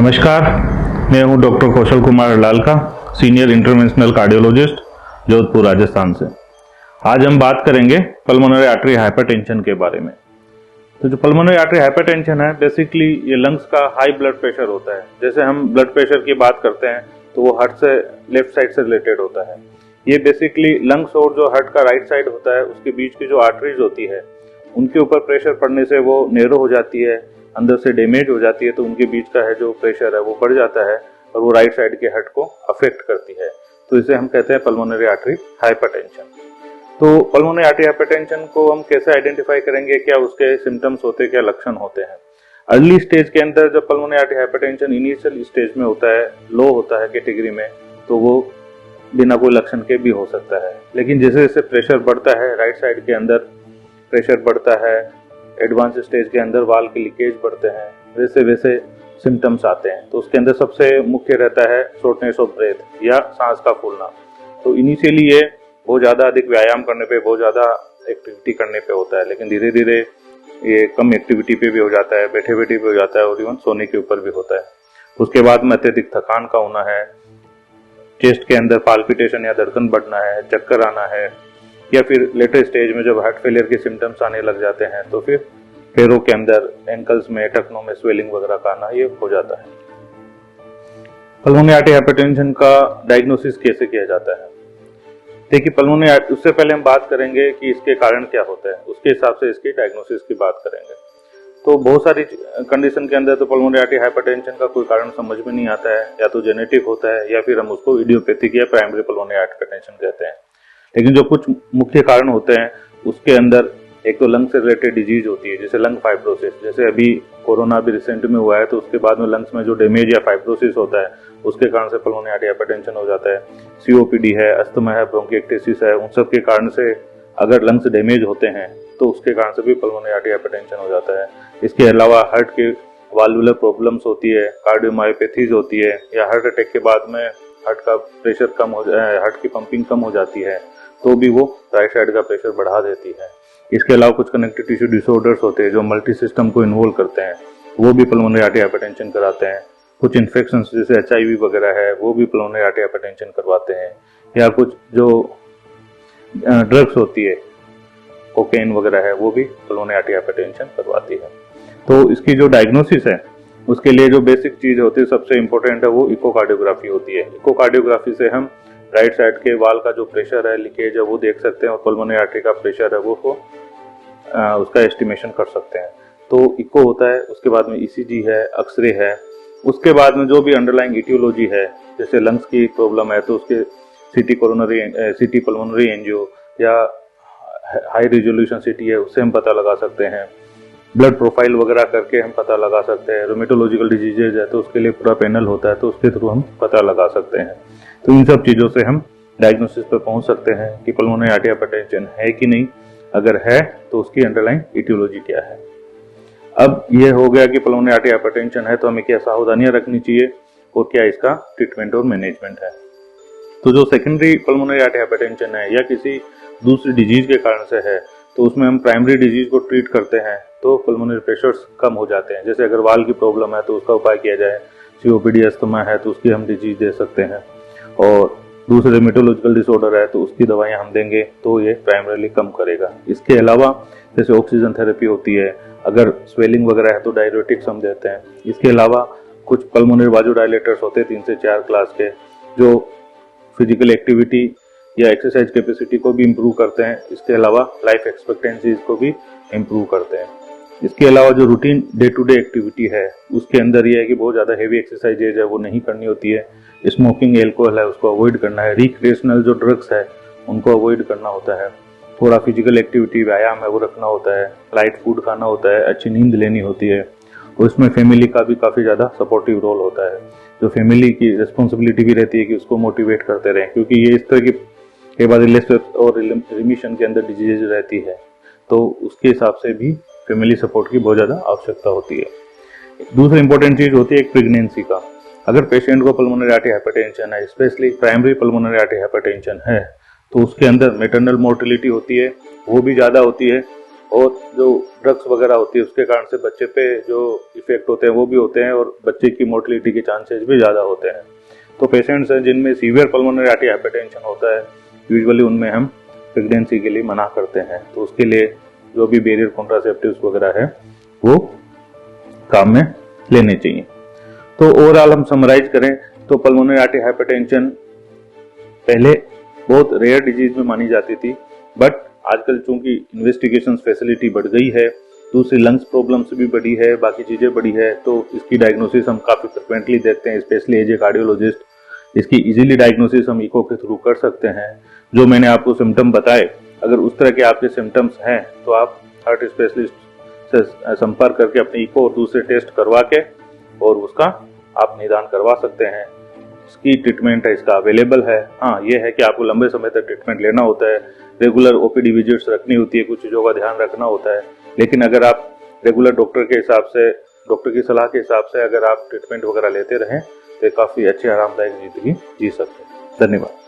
नमस्कार, मैं हूं डॉक्टर कौशल कुमार लालका, senior interventional cardiologist, Jodhpur, Rajasthan से। आज हम बात करेंगे पल्मोनरी आर्टरी हाइपरटेंशन के बारे में। तो जो पल्मोनरी आर्टरी हाइपरटेंशन है, बेसिकली ये लंग्स का हाई ब्लड प्रेशर होता है। जैसे हम ब्लड प्रेशर की बात करते हैं तो वो हार्ट से लेफ्ट साइड से रिलेटेड होता है। ये बेसिकली लंग्स और जो हार्ट का राइट साइड होता है उसके बीच की जो आर्टरीज होती है उनके ऊपर प्रेशर पड़ने से वो नैरो हो जाती है, अंदर से डैमेज हो जाती है, तो उनके बीच का है जो प्रेशर है वो बढ़ जाता है और वो राइट साइड के हार्ट को अफेक्ट करती है। तो इसे हम कहते हैं पल्मोनरी आर्टरी हाइपरटेंशन। तो पल्मोनरी आर्टरी हाइपरटेंशन को हम कैसे आइडेंटिफाई करेंगे, क्या उसके सिम्टम्स होते हैं, क्या लक्षण होते हैं। अर्ली स्टेज के अंदर जब pulmonary artery hypertension initial stage में होता है, लो होता है कैटेगरी में, तो वो बिना कोई लक्षण के भी हो सकता है। लेकिन जैसे जैसे प्रेशर बढ़ता है, राइट साइड के अंदर प्रेशर बढ़ता है, एडवांस स्टेज के अंदर वाल के लीकेज बढ़ते हैं, वैसे वैसे सिम्टम्स आते हैं। तो उसके अंदर सबसे मुख्य रहता है शॉर्टनेस ऑफ ब्रेथ या सांस का फूलना। तो इनिशियली ये बहुत ज़्यादा अधिक व्यायाम करने पे, बहुत ज़्यादा एक्टिविटी करने पे होता है, लेकिन धीरे धीरे ये कम एक्टिविटी पे भी हो जाता है, बैठे बैठे भी हो जाता है और इवन सोने के ऊपर भी होता है। उसके बाद में अत्यधिक थकान का होना है, चेस्ट के अंदर पाल्पिटेशन या धड़कन बढ़ना है, चक्कर आना है, या फिर लेटर स्टेज में जब हार्ट फेलियर के सिम्टम्स आने लग जाते हैं तो फिर पैरों के अंदर, एंकल्स में, टखनों में स्वेलिंग वगैरह का आना ये हो जाता है। पल्मोनरी आर्टरी हाइपरटेंशन का डायग्नोसिस कैसे किया जाता है? देखिए, पल्मोनरी उससे पहले हम बात करेंगे कि इसके कारण क्या होता है, उसके हिसाब से इसकी डायग्नोसिस की बात करेंगे। तो बहुत सारी कंडीशन के अंदर तो पल्मोनरी आर्टरी हाइपरटेंशन का कोई कारण समझ में नहीं आता है, या तो जेनेटिक होता है या फिर हम उसको इडियोपैथिक या प्राइमरी पल्मोनरी आर्टरी हाइपरटेंशन कहते हैं। लेकिन जो कुछ मुख्य कारण होते हैं उसके अंदर एक तो लंग से रिलेटेड डिजीज होती है, जैसे लंग फाइब्रोसिस। जैसे अभी कोरोना भी रिसेंट में हुआ है, तो उसके बाद में लंग्स में जो डैमेज या फाइब्रोसिस होता है उसके कारण से पल्मोनरी आर्टरी हाइपरटेंशन हो जाता है। सीओपीडी है, अस्थमा है, ब्रोंकिएक्टेसिस है, उन सब के कारण से अगर लंग्स डैमेज होते हैं तो उसके कारण से भी पल्मोनरी आर्टरी हाइपरटेंशन हो जाता है। इसके अलावा हार्ट के वाल्वुलर प्रॉब्लम्स होती है, कार्डियोमायोपैथीज होती है, या हार्ट अटैक के बाद में हार्ट का प्रेशर कम हो जाए, हार्ट की पंपिंग कम हो जाती है तो भी वो राइट साइड का प्रेशर बढ़ा देती है। इसके अलावा कुछ कनेक्टिव टिश्यू डिसऑर्डर्स होते हैं जो मल्टी सिस्टम को इन्वॉल्व करते हैं, वो भी पल्मोनरी आर्टरी हाइपरटेंशन कराते हैं। कुछ इन्फेक्शंस जैसे HIV वगैरह है वो भी पल्मोनरी आर्टरी हाइपरटेंशन करवाते हैं, या कुछ जो ड्रग्स होती है, कोकेन वगैरह है, वो भी पल्मोनरी आर्टरी हाइपरटेंशन करवाती है। तो इसकी जो डायग्नोसिस है उसके लिए जो बेसिक चीज होती है, सबसे इंपॉर्टेंट है, वो इकोकार्डियोग्राफी होती है। इकोकार्डियोग्राफी से हम राइट साइड के वाल का जो प्रेशर है, लीकेज है, वो देख सकते हैं और पल्मोनरी आर्टरी का प्रेशर है वो उसका एस्टिमेशन कर सकते हैं। तो इको होता है, उसके बाद में ECG है, एक्सरे है, उसके बाद में जो भी अंडरलाइंग इटियोलॉजी है, जैसे लंग्स की प्रॉब्लम है तो उसके सीटी पल्मोनरी एंजियो या हाई रिजोल्यूशन CT है, उससे हम पता लगा सकते हैं। ब्लड प्रोफाइल वगैरह करके हम पता लगा सकते हैं। रोमेटोलॉजिकल डिजीजेज है तो उसके लिए पूरा पैनल होता है, तो उसके थ्रू हम पता लगा सकते हैं। तो इन सब चीज़ों से हम डायग्नोसिस पर पहुंच सकते हैं कि पल्मोनरी आर्टरी हाइपरटेंशन है कि नहीं, अगर है तो उसकी अंडरलाइंग इटियोलॉजी क्या है। अब यह हो गया कि पल्मोनरी आर्टरी हाइपरटेंशन है तो हमें क्या सावधानियां रखनी चाहिए और क्या इसका ट्रीटमेंट और मैनेजमेंट है। तो जो सेकेंडरी पल्मोनरी आर्टरी हाइपरटेंशन है या किसी दूसरी डिजीज के कारण से है, तो उसमें हम प्राइमरी डिजीज को ट्रीट करते हैं तो पल्मोनरी प्रेशर्स कम हो जाते हैं। जैसे अगर वाल की प्रॉब्लम है तो उसका उपाय किया जाए, COPD अस्थमा है तो उसकी हम डिजीज दे सकते हैं, और दूसरे रोमेटोलॉजिकल डिसऑर्डर है तो उसकी दवाइयां हम देंगे तो ये प्राइमरीली कम करेगा। इसके अलावा जैसे ऑक्सीजन थेरेपी होती है, अगर स्वेलिंग वगैरह है तो डायरेटिक्स हम देते हैं। इसके अलावा कुछ पल्मोनरी वाजोडायलेटर्स होते हैं 3 से 4 क्लास के, जो फिजिकल एक्टिविटी या एक्सरसाइज कैपेसिटी को भी इम्प्रूव करते हैं। इसके अलावा लाइफ एक्सपेक्टेंसीज को भी इम्प्रूव करते हैं। इसके अलावा जो routine day to day activity है उसके अंदर ये है कि बहुत ज़्यादा हेवी एक्सरसाइजेज है वो नहीं करनी होती है, स्मोकिंग, एल्कोहल है उसको अवॉइड करना है, रिक्रिएशनल जो ड्रग्स है उनको अवॉइड करना होता है, थोड़ा फिजिकल एक्टिविटी, व्यायाम है वो रखना होता है, लाइट फूड खाना होता है, अच्छी नींद लेनी होती है। और इसमें फैमिली का भी काफ़ी ज़्यादा सपोर्टिव रोल होता है। जो फैमिली की रिस्पॉन्सिबिलिटी भी रहती है कि उसको मोटिवेट करते रहें, क्योंकि ये इस तरह की कई बार रिलेशन और रिमिशन के अंदर डिजीज रहती है, तो उसके हिसाब से भी फैमिली सपोर्ट की बहुत ज़्यादा आवश्यकता होती है। दूसरी इंपॉर्टेंट चीज़ होती है एक प्रेगनेंसी का। अगर पेशेंट को पल्मोनरी आर्टरी हाइपरटेंशन है, specially primary pulmonary artery hypertension है, तो उसके अंदर मैटरनल मोर्टेलिटी होती है वो भी ज़्यादा होती है, और जो ड्रग्स वगैरह होती है उसके कारण से बच्चे पे जो इफेक्ट होते हैं वो भी होते हैं और बच्चे की मोर्टलिटी के चांसेस भी ज़्यादा होते हैं। तो पेशेंट्स हैं जिनमें सीवियर पल्मोनरी आर्टरी हाइपरटेंशन होता है, यूजुअली उनमें हम प्रेगनेंसी के लिए मना करते हैं। तो उसके लिए जो भी बैरियर कॉन्ट्रासेप्टिव्स वगैरह है वो काम में लेने चाहिए। तो ओवरऑल हम समराइज करें तो पल्मोनरी आर्टरी हाइपरटेंशन पहले बहुत रेयर डिजीज में मानी जाती थी, बट आजकल चूंकि इन्वेस्टिगेशन फैसिलिटी बढ़ गई है, दूसरी लंग्स प्रॉब्लम्स भी बढ़ी है, बाकी चीजें बढ़ी है, तो इसकी डायग्नोसिस हम काफी फ्रिक्वेंटली देखते हैं, स्पेशली एज ए कार्डियोलॉजिस्ट। इसकी इजीली डायग्नोसिस हम इको के थ्रू कर सकते हैं। जो मैंने आपको सिम्टम बताए, अगर उस तरह के आपके सिम्टम्स हैं तो आप हार्ट स्पेशलिस्ट से संपर्क करके अपने इको और दूसरे टेस्ट करवा के और उसका आप निदान करवा सकते हैं। इसकी ट्रीटमेंट है, इसका अवेलेबल है। हाँ, ये है कि आपको लंबे समय तक ट्रीटमेंट लेना होता है, रेगुलर ओपीडी विजिट्स रखनी होती है, कुछ चीज़ों का ध्यान रखना होता है। लेकिन अगर आप रेगुलर डॉक्टर के हिसाब से, डॉक्टर की सलाह के हिसाब से अगर आप ट्रीटमेंट वगैरह लेते रहें तो काफ़ी अच्छी आरामदायक जिंदगी जी सकते हैं। धन्यवाद।